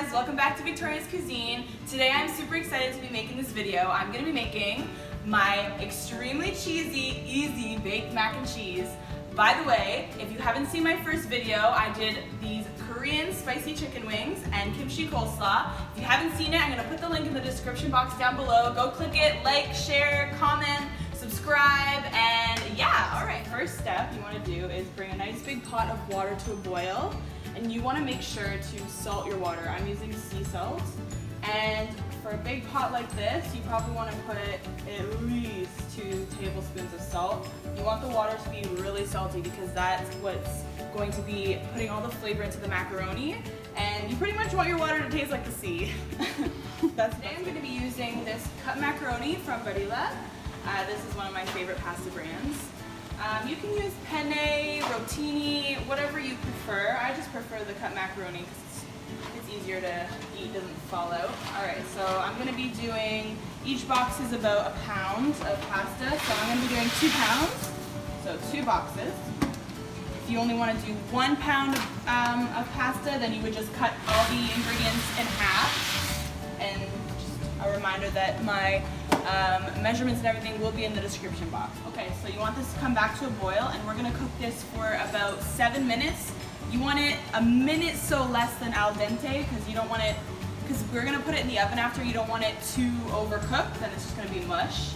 guys, welcome back to Victoria's Cuisine. Today I'm super excited to be making this video. I'm going to be making my extremely cheesy, easy baked mac and cheese. By the way, if you haven't seen my first video, I did these Korean spicy chicken wings and kimchi coleslaw. If you haven't seen it, I'm going to put the link in the description box down below. Go click it, like, share, comment, subscribe, and yeah, alright. First step you want to do is bring a nice big pot of water to a boil. And you want to make sure to salt your water. I'm using sea salt. And for a big pot like this, you probably want to put at least 2 tablespoons of salt. You want the water to be really salty because that's what's going to be putting all the flavor into the macaroni. And you pretty much want your water to taste like the sea. Today I'm going to be using this cut macaroni from Barilla. This is one of my favorite pasta brands. You can use penne, rotini, whatever you prefer. I just prefer the cut macaroni because it's easier to eat, doesn't fall out. Alright, so I'm going to be doing, each box is about a pound of pasta, so I'm going to be doing 2 pounds, so 2 boxes. If you only want to do 1 pound of pasta, then you would just cut all the ingredients in half. And just a reminder that my measurements and everything will be in the description box. Okay, so you want this to come back to a boil, and we're going to cook this for about 7 minutes. You want it a minute so less than al dente because you don't want it, because we're going to put it in the oven after. You don't want it too overcooked, then it's just going to be mush.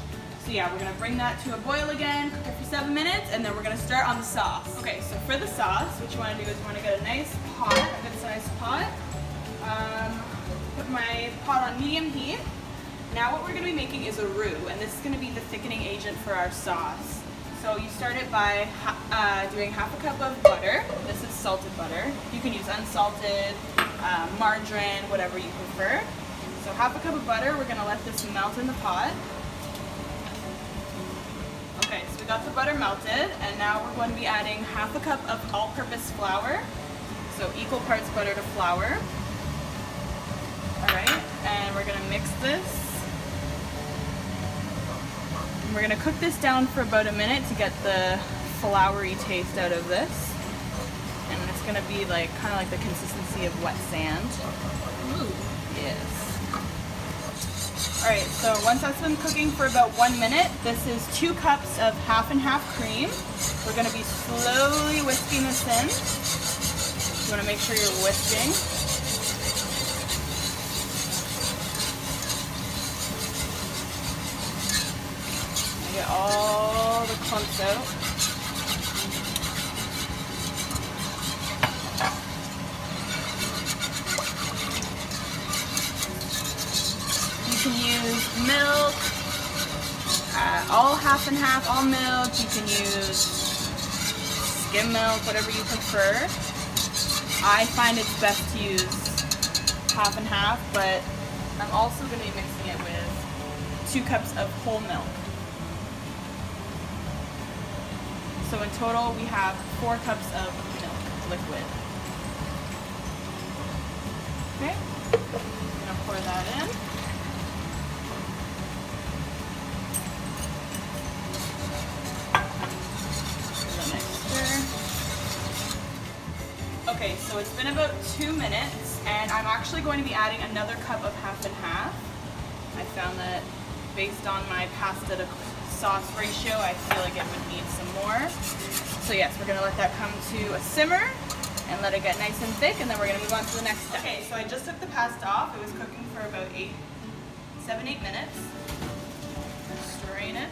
So yeah, we're going to bring that to a boil again, cook it for 7 minutes, and then we're going to start on the sauce. Okay, so for the sauce, what you want to do is you want to get a nice pot, a good sized pot. Put my pot on medium heat. Now what we're going to be making is a roux, and this is going to be the thickening agent for our sauce. So you start it by doing half a cup of butter. This is salted butter. You can use unsalted, margarine, whatever you prefer. So half a cup of butter, we're going to let this melt in the pot. Okay, so we got the butter melted, and now we're going to be adding half a cup of all-purpose flour. So equal parts butter to flour. Alright, and we're going to mix this. We're going to cook this down for about a minute to get the floury taste out of this. And it's going to be like kind of like the consistency of wet sand. Ooh. Yes. Alright, so once that's been cooking for about 1 minute, this is 2 cups of half and half cream. We're going to be slowly whisking this in. You want to make sure you're whisking. Get all the clumps out. You can use milk, all half and half, all milk. You can use skim milk, whatever you prefer. I find it's best to use half and half, but I'm also going to be mixing it with 2 cups of whole milk. So in total, we have 4 cups of milk, liquid. Okay, I'm gonna pour that in. Give it a nice stir. Okay, so it's been about 2 minutes, and I'm actually going to be adding another cup of half and half. I found that based on my pasta to sauce ratio, I feel like it would need some more. So yes, we're going to let that come to a simmer and let it get nice and thick, and then we're going to move on to the next step. Okay, so I just took the pasta off. It was cooking for about 7-8 minutes. Strain it.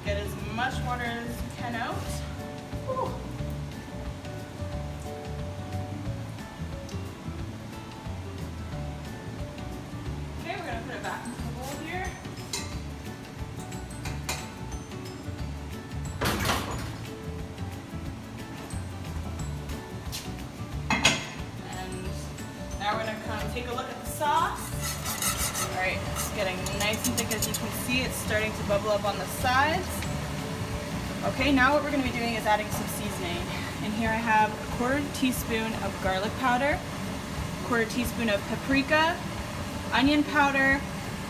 Get as much water as you can out. Whew. Put it back into the bowl here. And now we're going to come take a look at the sauce. Alright, it's getting nice and thick as you can see. It's starting to bubble up on the sides. Okay, now what we're going to be doing is adding some seasoning. And here I have a 1/4 teaspoon of garlic powder, 1/4 teaspoon of paprika, onion powder,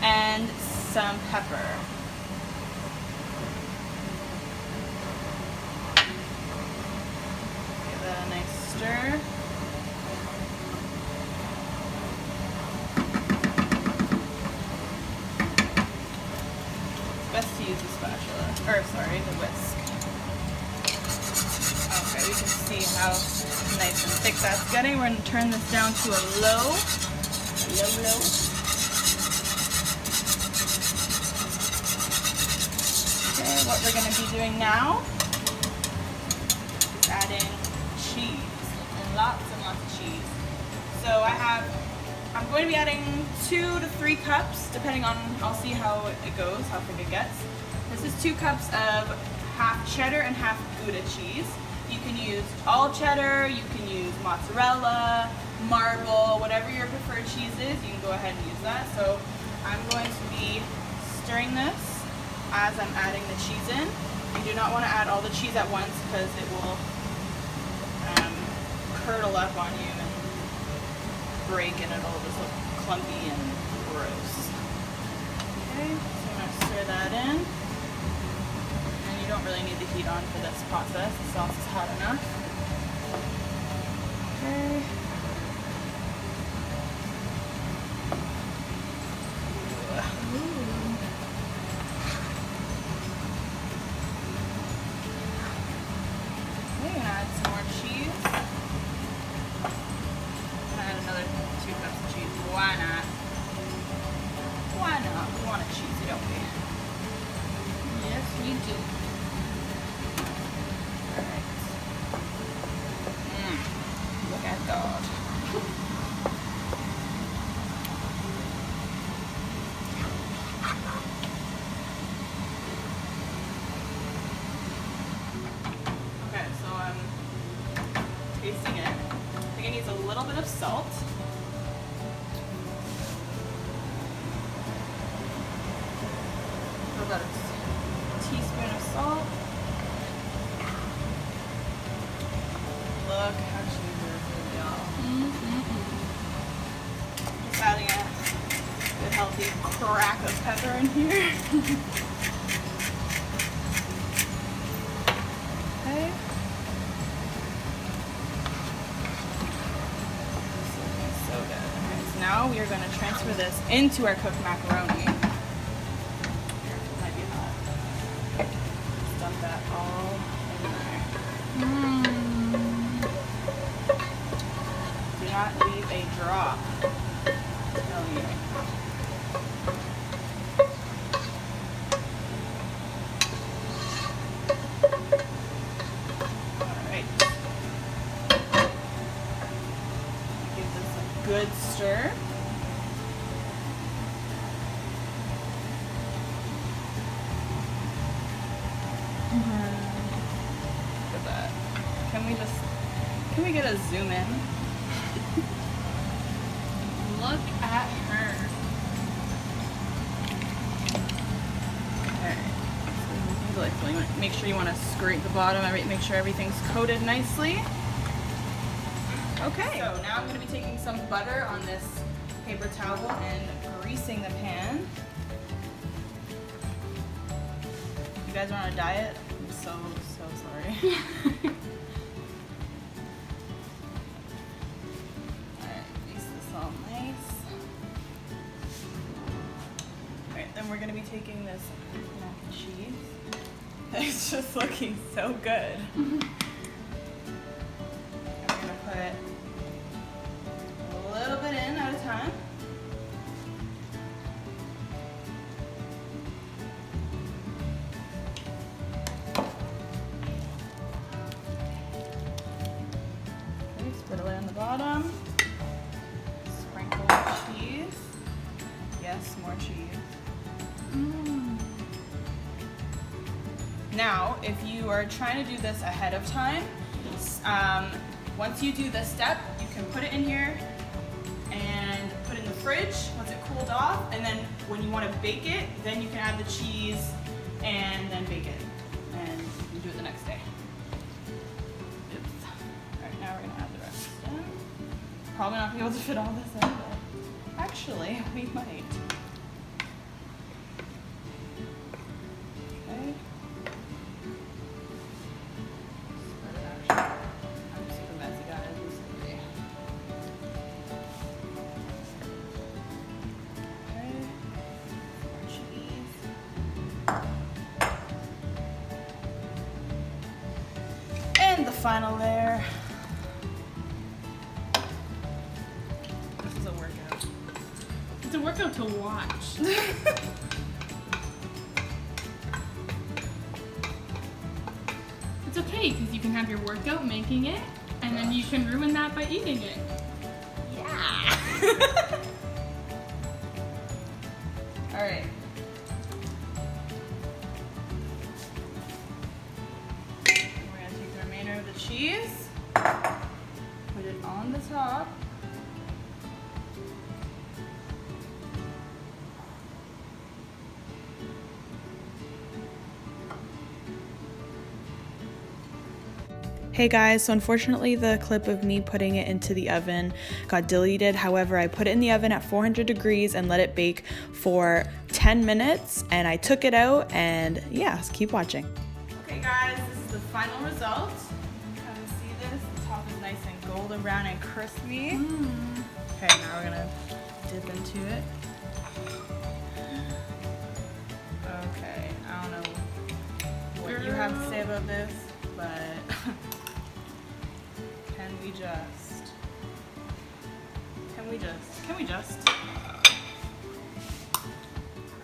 and some pepper. stir. Best to use the spatula, or sorry, the whisk. Okay, we can see how nice and thick that's getting. We're going to turn this down to a low. Okay, what we're going to be doing now is adding cheese, and lots of cheese. So I'm going to be adding 2 to 3 cups, depending on, I'll see how it goes, how thick it gets. This is 2 cups of half cheddar and half Gouda cheese. You can use all cheddar, you can use mozzarella, marble, whatever your preferred cheese is, you can go ahead and use that. So I'm going to be stirring this as I'm adding the cheese in. You do not want to add all the cheese at once because it will curdle up on you and break, and it'll just look clumpy and gross. Okay, so I'm going to stir that in. And you don't really need the heat on for this process. The sauce is hot enough. Okay. Okay, I'm going to add some more cheese. Add another 2 cups of cheese. Why not? Why not? We want it cheesy, don't we? Yes, we do. Alright. Look at God. Okay, so I'm tasting it. I think it needs a little bit of salt. About a teaspoon of salt. Look how cheesy this is, y'all. Just adding a good healthy crack of pepper in here. Okay. This is looking so good. Okay, so now we are going to transfer this into our cooked macaroni. Dump that all in there. Do not leave a drop. I'm telling you. Alright. Give this a good stir. Look at that. Can we get a zoom in? Look at her. Alright. Make sure you want to scrape the bottom, make sure everything's coated nicely. Okay, so now I'm going to be taking some butter on this paper towel and greasing the pan. You guys are on a diet? I'm so sorry. Alright, grease this all nice. Alright, then we're going to be taking this mac and cheese. It's just looking so good. And we're going to put a little bit in at a time. Split it on the bottom. Sprinkle cheese. Yes, more cheese. Now, if you are trying to do this ahead of time, once you do this step, you can put it in here and put it in the fridge once it cooled off, and then when you want to bake it, then you can add the cheese and then bake it, and you can do it the next day. Now we're going to add the rest in. Probably not going to be able to fit all this in, but actually, we might. Okay. I'm super messy, guys. final layer. This is a workout. It's a workout to watch. It's okay, because you can have your workout making it, and then you can ruin that by eating it. Yeah. All right. We're gonna take the remainder of the cheese, put it on the top. Hey guys, so unfortunately the clip of me putting it into the oven got deleted. However, I put it in the oven at 400 degrees and let it bake for 10 minutes, and I took it out, and yeah, keep watching. Okay guys, this is the final result. Can you see this? The top is nice and golden brown and crispy. Okay, now we're gonna dip into it. Okay, I don't know what you have to say about this, but can we just? All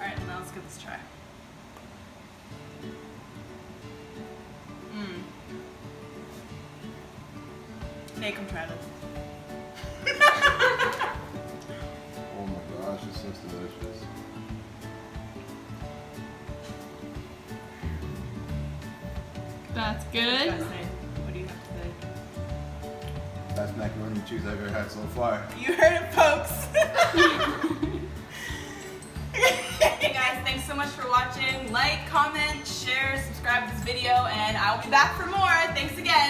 right, now let's give this a try. Nate, come try this. Oh my gosh, this looks delicious. That's good. What do you have to say? Best macaroni and cheese I've ever had so far. You heard it, folks. Hey guys, thanks so much for watching. Like, comment, share, subscribe to this video, and I'll be back for more. Thanks again.